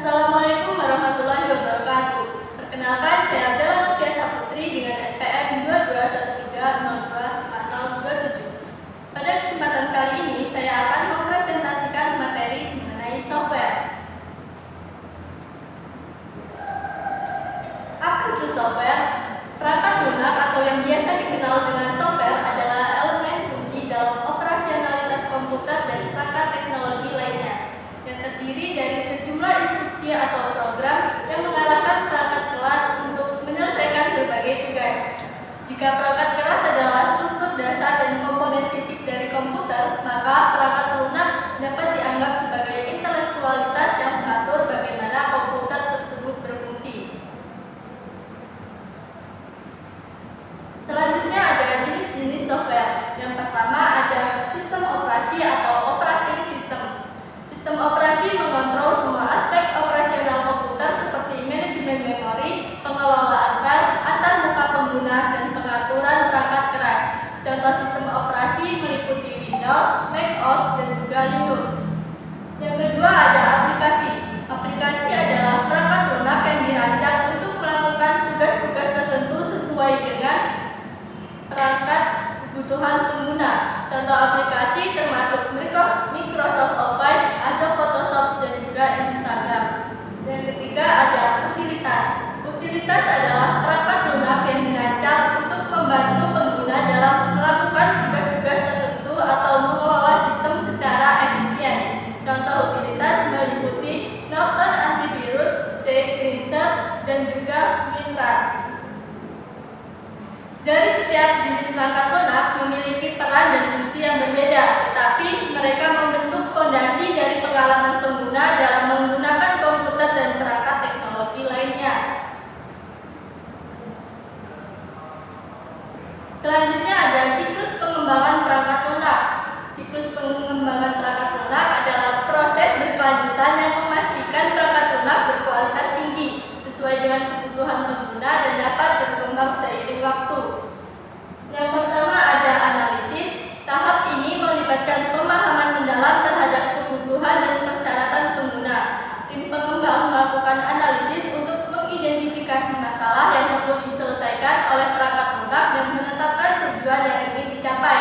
Assalamualaikum warahmatullahi wabarakatuh. Perkenalkan, saya Bella Novia Saputri dengan SPM 2213025027. Pada kesempatan kali ini, saya akan mempresentasikan materi mengenai software. Apa itu software? Perangkat lunak atau yang biasa dikenal dengan software adalah elemen kunci dalam operasionalitas komputer dan perangkat teknologi lainnya, yang terdiri dari sejumlah instruksi atau program yang mengarahkan perangkat keras untuk menyelesaikan berbagai tugas. Jika perangkat keras adalah struktur dasar dan komponen fisik dari komputer, maka perangkat lunak dapat dianggap sebagai intelektualitas yang mengatur bagaimana komputer tersebut berfungsi. Selanjutnya ada jenis-jenis software. Yang pertama ada sistem operasi atau operating system. Sistem operasi mengontrol semua aspek operasional komputer seperti manajemen memori, pengelolaan file, antar muka pengguna, dan pengaturan perangkat keras. Contoh sistem operasi meliputi Windows, Mac OS, dan juga Linux. Yang kedua ada aplikasi. Aplikasi adalah perangkat lunak yang dirancang untuk melakukan tugas-tugas tertentu sesuai dengan perangkat kebutuhan pengguna. Contoh aplikasi termasuk Microsoft Office, Adobe Photoshop, dan juga Instagram. Yang ketiga ada utilitas. Utilitas adalah perangkat lunak yang dirancang untuk membantu pengguna dalam melakukan tugas-tugas tertentu atau mengelola sistem secara efisien. Contoh utilitas meliputi Norton Antivirus, Cleanser, dan juga WinRAR. Dari setiap jenis perangkat lunak memiliki peran dan fungsi yang berbeda, tetapi mereka membentuk fondasi dari pengalaman pengguna dalam menggunakan komputer dan perangkat teknologi lainnya. Selanjutnya ada siklus pengembangan perangkat lunak. Siklus pengembangan perangkat lunak adalah proses berkelanjutan yang memastikan perangkat lunak berkualitas tinggi sesuai dengan kebutuhan pengguna dan dapat berkembang seiring waktu. Yang pertama ada analisis. Tahap ini melibatkan pemahaman mendalam terhadap kebutuhan dan persyaratan pengguna. Tim pengembang melakukan analisis untuk mengidentifikasi masalah yang perlu diselesaikan oleh perangkat lunak dan menetapkan tujuan yang ingin dicapai.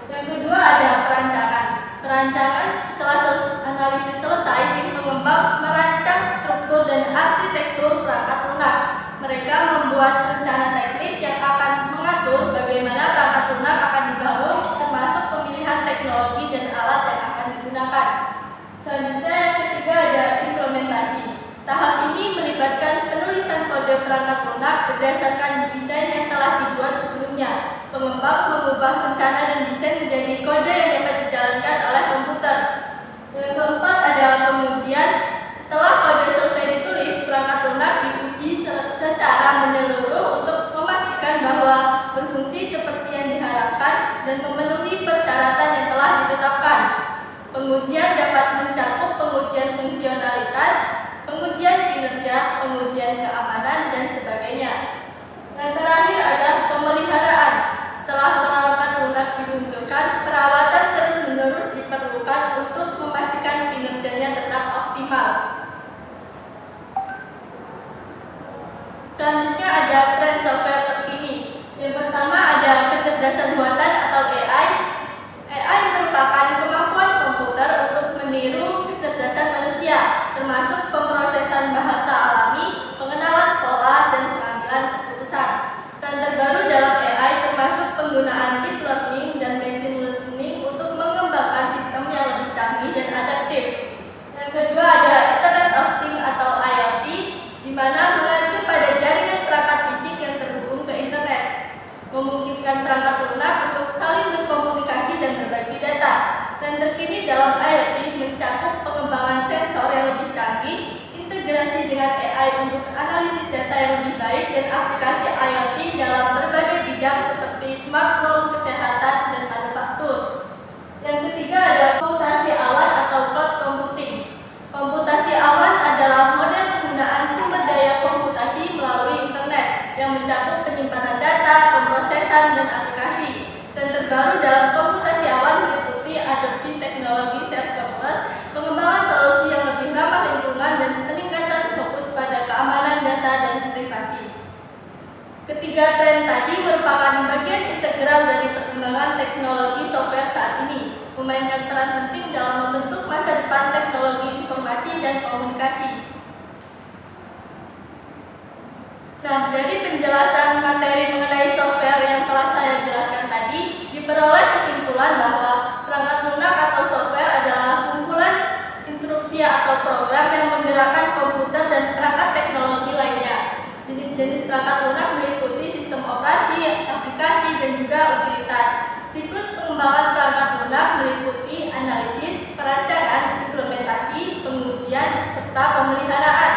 Yang kedua ada perancangan. Perancangan setelah analisis selesai, tim pengembang merancang struktur dan arsitektur perangkat lunak. Mereka membuat rencana teknis yang akan mengatur bagaimana perangkat lunak akan dibangun, termasuk pemilihan teknologi dan alat yang akan digunakan. Selanjutnya yang ketiga ada implementasi. Tahap ini melibatkan penulisan kode perangkat lunak berdasarkan desain yang telah dibuat sebelumnya. Pengembang mengubah rencana dan desain menjadi kode yang dapat dijalankan oleh komputer. Yang keempat ada pengujian. Setelah kode selesai ditulis, perangkat lunak diuji secara menyeluruh untuk memastikan bahwa berfungsi seperti yang diharapkan dan memenuhi persyaratan yang telah ditetapkan. Pengujian dapat mencakup pengujian fungsionalitas, pengujian kinerja, pengujian keamanan, dan sebagainya. Yang terakhir ada pemeliharaan. Setelah perangkat lunak diluncurkan, perawatan terus-menerus diperlukan untuk memastikan kinerjanya tetap optimal. Selanjutnya ada tren software terkini. Yang pertama ada kecerdasan buatan atau AI. AI merupakan kemampuan komputer untuk meniru kecerdasan manusia, termasuk pemrosesan bahasa alami, pengenalan pola, dan pengambilan keputusan. Tren terbaru dalam AI termasuk penggunaan deep learning dan machine learning untuk mengembangkan sistem yang lebih canggih dan adaptif. Yang kedua ada Internet of Things atau IoT, di mana mengacu pada jaringan perangkat fisik yang terhubung ke internet, memungkinkan perangkat lunak untuk Ketiga tren tadi merupakan bagian integral dari perkembangan teknologi software saat ini, memainkan peran penting dalam membentuk masa depan teknologi informasi dan komunikasi. Nah, dari penjelasan materi mengenai software yang telah saya jelaskan tadi, diperoleh kesimpulan bahwa perangkat lunak atau software adalah kumpulan instruksi atau program yang menggerakkan komputer dan perangkat teknologi lainnya. Jenis-jenis perangkat lunak meliputi sistem operasi, aplikasi, dan juga utilitas. Siklus pengembangan perangkat lunak meliputi analisis, perancangan, implementasi, pengujian, serta pemeliharaan.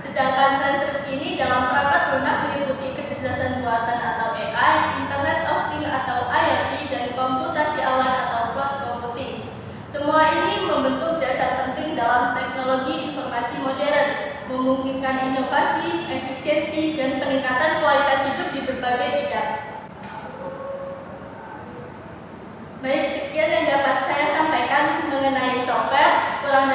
Sedangkan tren terkini dalam perangkat lunak meliputi kecerdasan buatan atau AI, Internet of Things atau IoT, dan komputasi awan atau cloud computing. Semua ini membentuk dasar penting dalam teknologi informasi modern, memungkinkan inovasi, efisiensi, dan peningkatan kualitas hidup di berbagai bidang. Baik, sekian yang dapat saya sampaikan mengenai software. Kurang